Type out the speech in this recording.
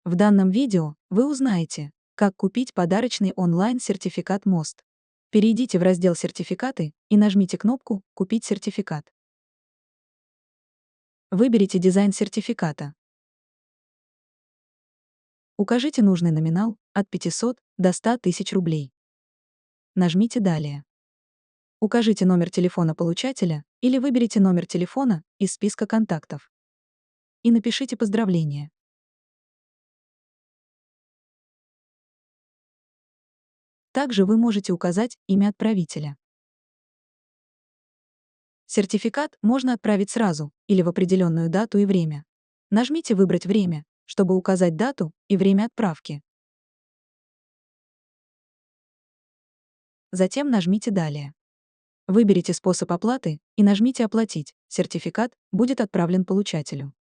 В данном видео вы узнаете, как купить подарочный онлайн-сертификат МОСТ. Перейдите в раздел «Сертификаты» и нажмите кнопку «Купить сертификат». Выберите дизайн сертификата. Укажите нужный номинал от 500 до 100 тысяч рублей. Нажмите «Далее». Укажите номер телефона получателя или выберите номер телефона из списка контактов. И напишите поздравление. Также вы можете указать имя отправителя. Сертификат можно отправить сразу или в определенную дату и время. Нажмите «Выбрать время», чтобы указать дату и время отправки. Затем нажмите «Далее». Выберите способ оплаты и нажмите «Оплатить». Сертификат будет отправлен получателю.